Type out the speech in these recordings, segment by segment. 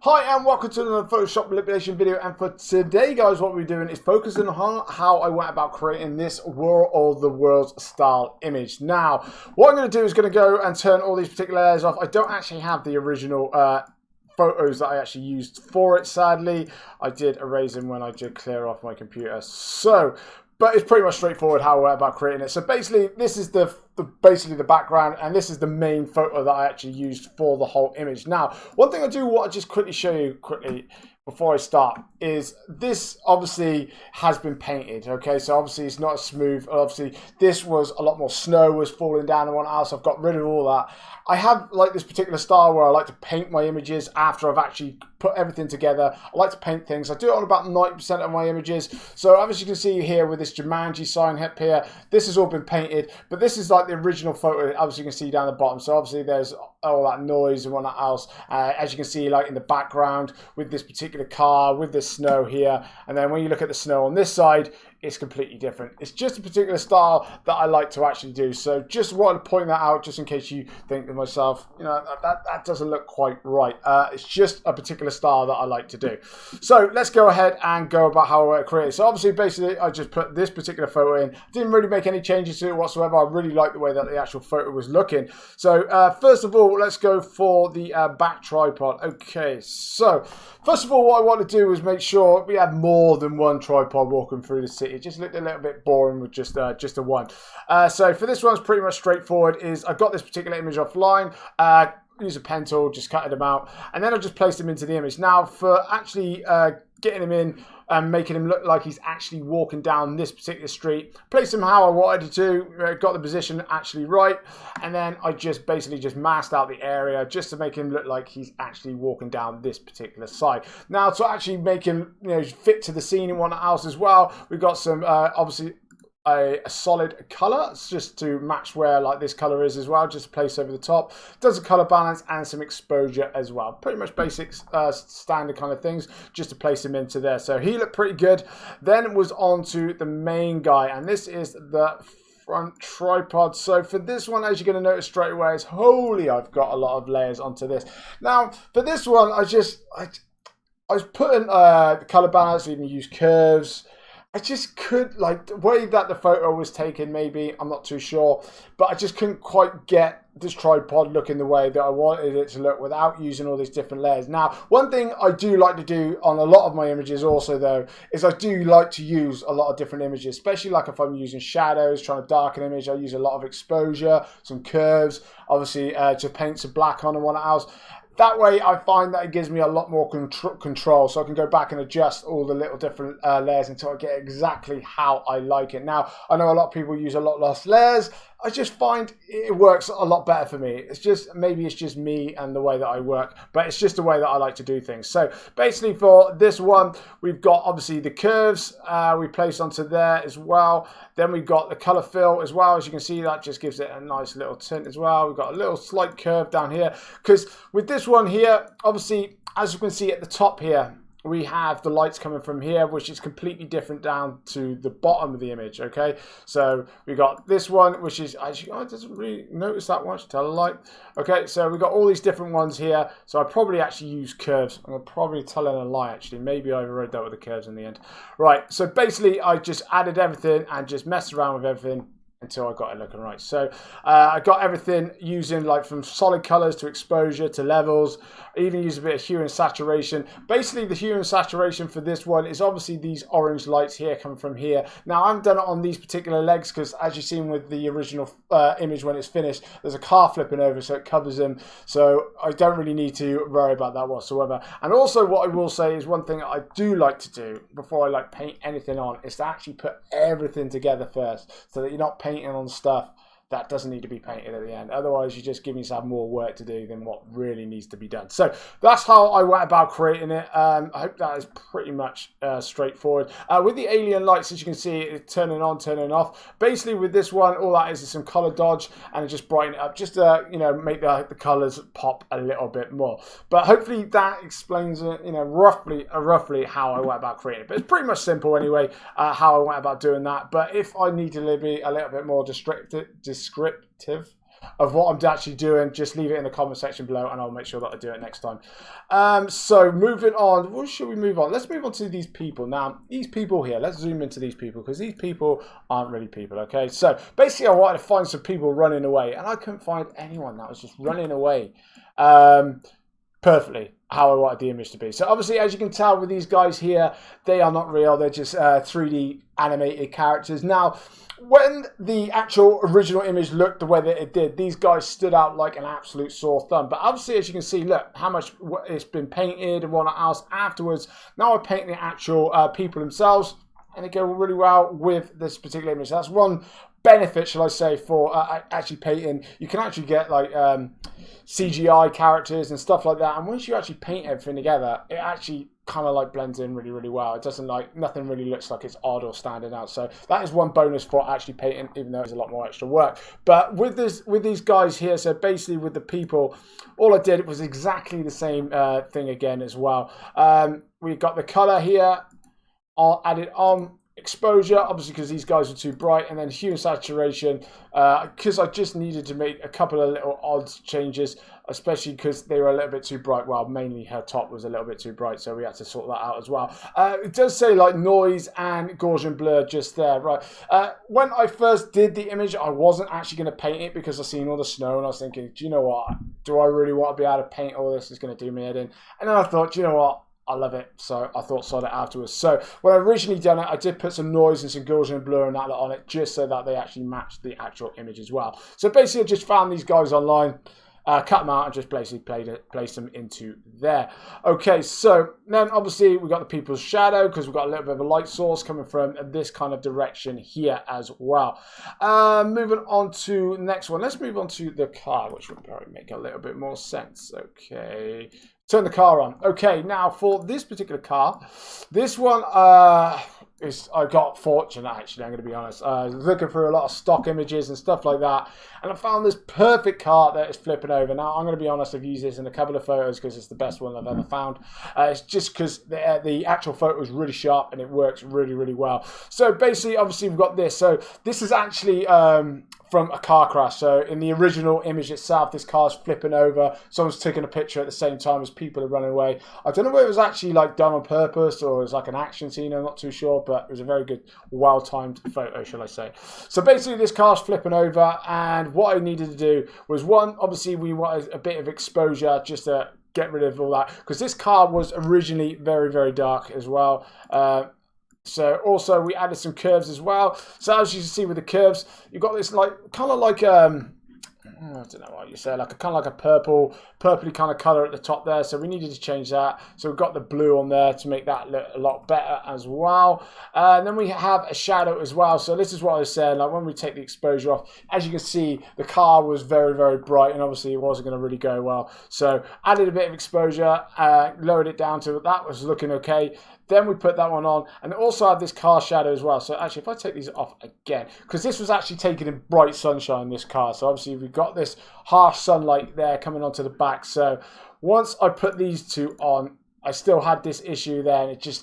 Hi and welcome to another Photoshop manipulation video, and for today guys what we're doing is focusing on how I went about creating this War of the Worlds style image. Now what I'm going to do is going to go and turn all these particular layers off. I don't actually have the original photos that I actually used for it, sadly. I did erase them when I did clear off my computer, but it's pretty much straightforward how I went about creating it. So basically this is basically the background, and this is the main photo that I actually used for the whole image. Now, one thing I do want to just quickly show you before I start is this obviously has been painted, okay? So obviously it's not as smooth. Obviously this was a lot more snow was falling down and whatnot else. I've got rid of all that. I have like this particular style where I like to paint my images after I've actually put everything together. I like to paint things. I do it on about 90% of my images. So as you can see here with this Jumanji sign up here, this has all been painted, but this is like the original photo. Obviously you can see down the bottom. So obviously there's all that noise and whatnot else. As you can see, like in the background with this particular car, with this snow here, and then when you look at the snow on this side, it's completely different. It's just a particular style that I like to actually do. So just wanted to point that out, just in case you think to myself, you know, that doesn't look quite right. It's just a particular style that I like to do. So let's go ahead and go about how I create it. So obviously, basically, I just put this particular photo in. Didn't really make any changes to it whatsoever. I really like the way that the actual photo was looking. So first of all, let's go for the back tripod. Okay, so first of all, what I want to do is make sure we have more than one tripod walking through the city. It just looked a little bit boring with just a one. So for this one, it's pretty much straightforward. I got this particular image offline. Use a pen tool, just cutting them out, and then I just placed them into the image. Now for actually getting him in and making him look like he's actually walking down this particular street, placed him how I wanted to, got the position actually right, and then I just basically just masked out the area just to make him look like he's actually walking down this particular side. Now to actually make him, you know, fit to the scene and whatnot else as well, we've got some obviously a solid color just to match where like this color is as well, just to place over the top. Does a color balance and some exposure as well. Pretty much basic standard kind of things just to place him into there. So he looked pretty good. Then it was on to the main guy, and this is the front tripod. So for this one, as you're going to notice straight away, is holy, I've got a lot of layers onto this. Now for this one, I was putting the color balance, even use curves. I just could, like, the way that the photo was taken, maybe, I'm not too sure, but I just couldn't quite get this tripod looking the way that I wanted it to look without using all these different layers. Now, one thing I do like to do on a lot of my images also, though, is I do like to use a lot of different images, especially like if I'm using shadows, trying to darken an image, I use a lot of exposure, some curves, obviously to paint some black on and whatnot else. That way, I find that it gives me a lot more control, so I can go back and adjust all the little different layers until I get exactly how I like it. Now, I know a lot of people use a lot less layers. I just find it works a lot better for me. It's just, maybe it's just me and the way that I work, but it's just the way that I like to do things. So basically for this one, we've got obviously the curves we place onto there as well. Then we've got the color fill as well. As you can see, that just gives it a nice little tint as well. We've got a little slight curve down here, because with this one here, obviously, as you can see at the top here, we have the lights coming from here, which is completely different down to the bottom of the image, okay? So we got this one, which is, actually, I doesn't really notice that much, tell a light. Okay, so we got all these different ones here. So I probably actually use curves. I'm probably telling a lie, actually. Maybe I overrode that with the curves in the end. Right, so basically I just added everything and just messed around with everything until I got it looking right. So I got everything using like from solid colors to exposure to levels. I even use a bit of hue and saturation. Basically the hue and saturation for this one is obviously these orange lights here coming from here. Now I haven't done it on these particular legs because, as you've seen with the original image when it's finished, there's a car flipping over, so it covers them. So I don't really need to worry about that whatsoever. And also what I will say is, one thing I do like to do before I like paint anything on is to actually put everything together first, so that you're not painting on stuff that doesn't need to be painted at the end. Otherwise, you just give yourself more work to do than what really needs to be done. So that's how I went about creating it. I hope that is pretty much straightforward. With the alien lights, as you can see, it's turning on, turning off. Basically, with this one, all that is some color dodge, and it just brighten it up, just to, you know, make the colors pop a little bit more. But hopefully that explains it, you know, roughly how I went about creating it. But it's pretty much simple anyway, how I went about doing that. But if I need to be a little bit more descriptive, of what I'm actually doing, just leave it in the comment section below and I'll make sure that I do it next time. So moving on, what should we move on? Let's move on to these people. Now, these people here, let's zoom into these people because these people aren't really people, okay? So basically I wanted to find some people running away and I couldn't find anyone that was just running away perfectly how I wanted the image to be. So obviously, as you can tell with these guys here, they are not real. They're just 3D animated characters. Now, when the actual original image looked the way that it did, these guys stood out like an absolute sore thumb. But obviously, as you can see, look how much it's been painted and whatnot else afterwards. Now I paint the actual people themselves, and they go really well with this particular image. That's one benefit, shall I say, for actually painting. You can actually get like CGI characters and stuff like that, and once you actually paint everything together, it actually kind of like blends in really, really well. It doesn't like, nothing really looks like it's odd or standing out. So that is one bonus for actually painting, even though it's a lot more extra work. But with these guys here, so basically with the people, all I did was exactly the same thing again as well. We got the color here, I'll add it on. Exposure, obviously because these guys are too bright, and then hue and saturation, because I just needed to make a couple of little odd changes, especially because they were a little bit too bright. Well, mainly her top was a little bit too bright, so we had to sort that out as well. It does say like noise and Gaussian blur just there, right? When I first did the image, I wasn't actually going to paint it because I seen all the snow, and I was thinking, do you know what? Do I really want to be able to paint all this? It's going to do me head in. And then I thought, do you know what? I love it, so I thought sod it afterwards. So when I originally done it, I did put some noise and some Gaussian blur and that on it, just so that they actually matched the actual image as well. So basically, I just found these guys online, cut them out, and just basically placed them into there. Okay, so then obviously we got the people's shadow because we've got a little bit of a light source coming from this kind of direction here as well. Moving on to the next one. Let's move on to the car, which will probably make a little bit more sense. Okay. Turn the car on. Okay, now for this particular car, this one I got fortunate actually, I'm going to be honest. I was looking through a lot of stock images and stuff like that, and I found this perfect car that is flipping over. Now, I'm going to be honest, I've used this in a couple of photos because it's the best one I've ever found. It's just because the actual photo is really sharp and it works really, really well. So basically, obviously, we've got this. So this is actually from a car crash. So in the original image itself, this car's flipping over. Someone's taking a picture at the same time as people are running away. I don't know whether it was actually like done on purpose or it was like an action scene. I'm not too sure, but it was a very good, well-timed photo, shall I say. So basically, this car's flipping over, and what I needed to do was, one, obviously we wanted a bit of exposure just to get rid of all that, because this car was originally very, very dark as well. So also we added some curves as well. So as you can see with the curves, you've got this like kind of like I don't know what you say, like a kind of like a purpley kind of color at the top there. So we needed to change that. So we've got the blue on there to make that look a lot better as well. And then we have a shadow as well. So this is what I was saying, like when we take the exposure off, as you can see, the car was very, very bright, and obviously it wasn't going to really go well. So added a bit of exposure, lowered it down to that was looking okay. Then we put that one on, and also have this car shadow as well. So actually, if I take these off again, because this was actually taken in bright sunshine, this car. So obviously we've got this harsh sunlight there coming onto the back. So once I put these two on, I still had this issue there, and it was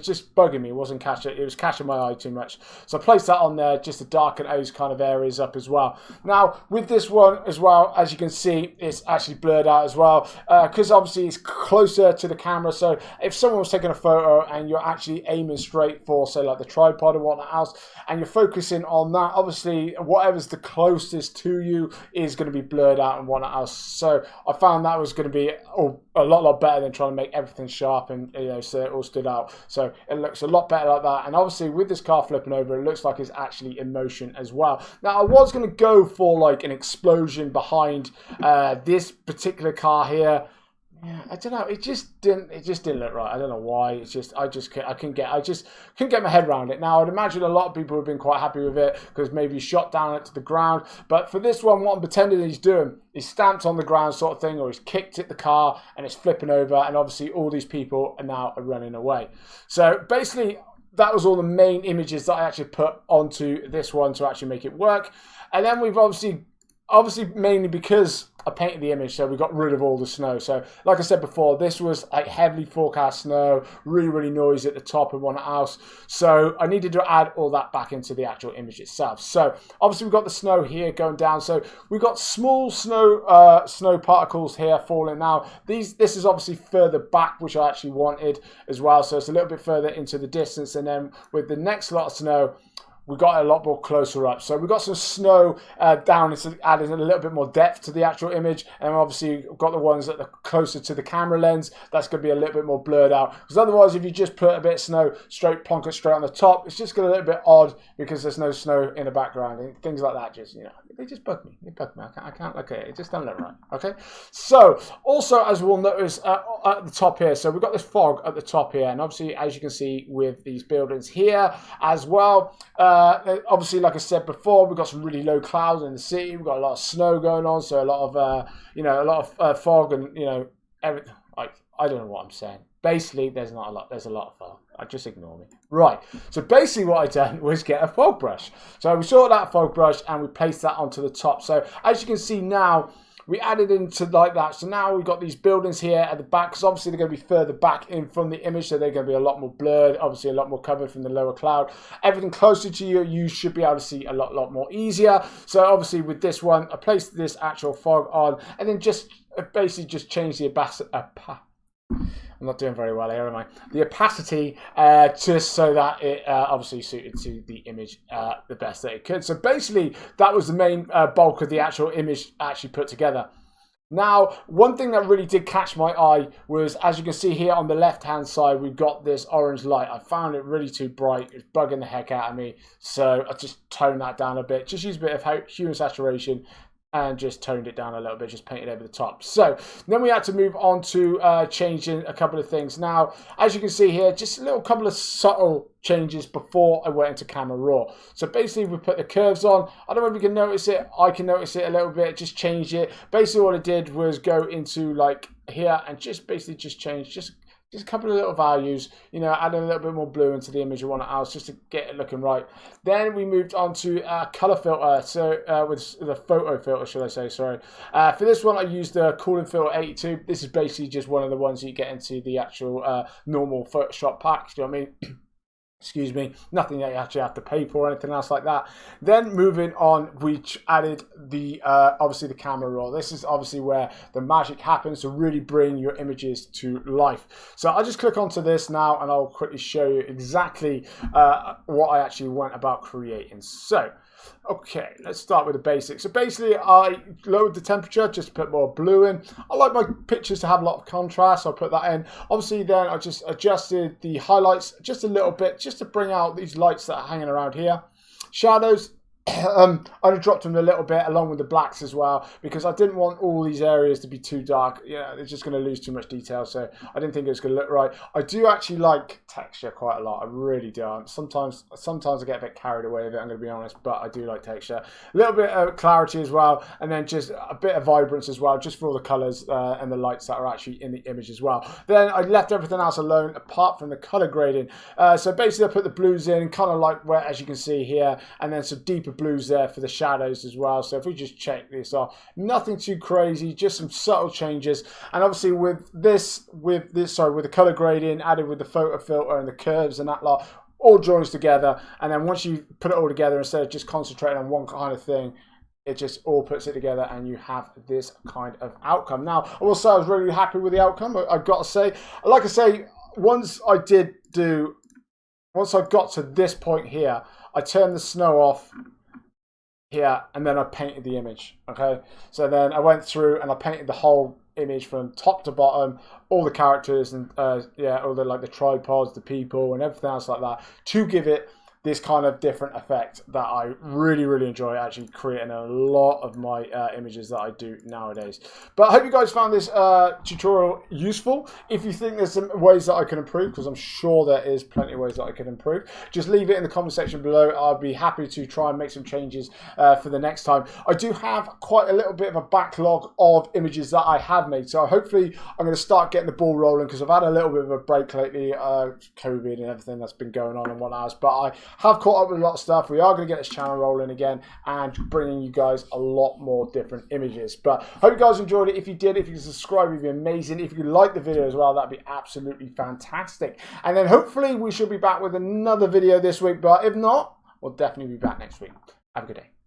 just bugging me. It wasn't catching. It was catching my eye too much. So I placed that on there just to darken those kind of areas up as well. Now with this one as well, as you can see, it's actually blurred out as well because obviously it's closer to the camera. So if someone was taking a photo and you're actually aiming straight for, say, like the tripod or whatnot else, and you're focusing on that, obviously whatever's the closest to you is going to be blurred out and whatnot else. So I found that was going to be a lot better than trying to make everything sharp and, you know, so it all stood out. So it looks a lot better like that, and obviously with this car flipping over, it looks like it's actually in motion as well. Now I was going to go for like an explosion behind this particular car here. Yeah, I don't know. It just didn't look right. I don't know why. It's just I couldn't get my head around it. Now I'd imagine a lot of people have been quite happy with it because maybe he shot down it to the ground. But for this one, what I'm pretending he's doing, he's stamped on the ground sort of thing, or he's kicked at the car and it's flipping over, and obviously all these people are now running away. So basically, that was all the main images that I actually put onto this one to actually make it work. And then we've obviously obviously mainly because I painted the image, so we got rid of all the snow. So like I said before, this was like heavily forecast snow, really noisy at the top of one house. So I needed to add all that back into the actual image itself. So obviously we've got the snow here going down. So we've got small snow particles here falling. Now this is obviously further back, which I actually wanted as well. So it's a little bit further into the distance. And then with the next lot of snow, we got a lot more closer up. So we got some snow down, it's adding a little bit more depth to the actual image. And obviously we've got the ones that are closer to the camera lens. That's going to be a little bit more blurred out. Because otherwise, if you just put a bit of snow plonk it straight on the top, it's just going to look a little bit odd because there's no snow in the background. And things like that just, they just bug me. They bug me. I can't look at it. It just doesn't look right. Okay. So also, as we'll notice at the top here, so we've got this fog at the top here. And obviously, as you can see with these buildings here as well, obviously, like I said before, we've got some really low clouds in the city. We've got a lot of snow going on, so a lot of fog, and everything. Like, I don't know what I'm saying. Basically, there's not a lot. There's a lot of fog. Just ignore me. Right. So basically, what I done was get a fog brush. So we sorted out a fog brush and we placed that onto the top. So as you can see now, we added into like that. So now we've got these buildings here at the back, because obviously they're going to be further back in from the image, so they're going to be a lot more blurred, obviously a lot more covered from the lower cloud. Everything closer to you, you should be able to see a lot more easier. So obviously with this one, I placed this actual fog on, and then basically just change the I'm not doing very well here, am I? The opacity, just so that it obviously suited to the image the best that it could. So basically, that was the main bulk of the actual image actually put together. Now, one thing that really did catch my eye was, as you can see here on the left-hand side, we've got this orange light. I found it really too bright. It's bugging the heck out of me. So I just toned that down a bit. Just use a bit of hue and saturation, and just toned it down a little bit, just painted over the top. So then we had to move on to changing a couple of things. Now, as you can see here, just a little couple of subtle changes before I went into Camera Raw. So basically, we put the curves on. I don't know if you can notice it. I can notice it a little bit. Just change it. Basically, what I did was go into like here and just basically just change just a couple of little values, add a little bit more blue into the image of one else just to get it looking right. Then we moved on to color filter, so with the photo filter, should I say, sorry. For this one, I used the Cooling Filter 82. This is basically just one of the ones that you get into the actual normal Photoshop pack, do you know what I mean? Excuse me, nothing that you actually have to pay for or anything else like that. Then moving on, we added the obviously the Camera Raw. This is obviously where the magic happens to really bring your images to life. So I'll just click onto this now and I'll quickly show you exactly what I actually went about creating. So okay, let's start with the basics. So basically, I lowered the temperature just to put more blue in. I like my pictures to have a lot of contrast, so I'll put that in. Obviously, then I just adjusted the highlights just a little bit, just to bring out these lights that are hanging around here. Shadows, I dropped them a little bit along with the blacks as well, because I didn't want all these areas to be too dark. It's just going to lose too much detail, so I didn't think it was going to look right. I do actually like texture quite a lot. I really do. Sometimes I get a bit carried away with it, I'm going to be honest, but I do like texture. A little bit of clarity as well, and then just a bit of vibrance as well, just for all the colors and the lights that are actually in the image as well. Then I left everything else alone apart from the color grading. So basically, I put the blues in, kind of like where, as you can see here, and then some deeper blues there for the shadows as well. So if we just check this off, nothing too crazy, just some subtle changes. And obviously with the color grading added with the photo filter and the curves and that lot, all joins together. And then once you put it all together, instead of just concentrating on one kind of thing, it just all puts it together and you have this kind of outcome. Now, I will say I was really happy with the outcome. I've got to say, like I say, once I got to this point here, I turned the snow off here, and then I painted the image. Okay, so then I went through and I painted the whole image from top to bottom, all the characters and all the like the tripods, the people, and everything else like that, to give it this kind of different effect that I really enjoy actually creating a lot of my images that I do nowadays. But I hope you guys found this tutorial useful. If you think there's some ways that I can improve, because I'm sure there is plenty of ways that I can improve, just leave it in the comment section below. I'll be happy to try and make some changes for the next time. I do have quite a little bit of a backlog of images that I have made, so hopefully I'm going to start getting the ball rolling, because I've had a little bit of a break lately, COVID and everything that's been going on and what else, but have caught up with a lot of stuff. We are going to get this channel rolling again and bringing you guys a lot more different images. But hope you guys enjoyed it. If you did, if you could subscribe, it would be amazing. If you could like the video as well, that'd be absolutely fantastic. And then hopefully we should be back with another video this week. But if not, we'll definitely be back next week. Have a good day.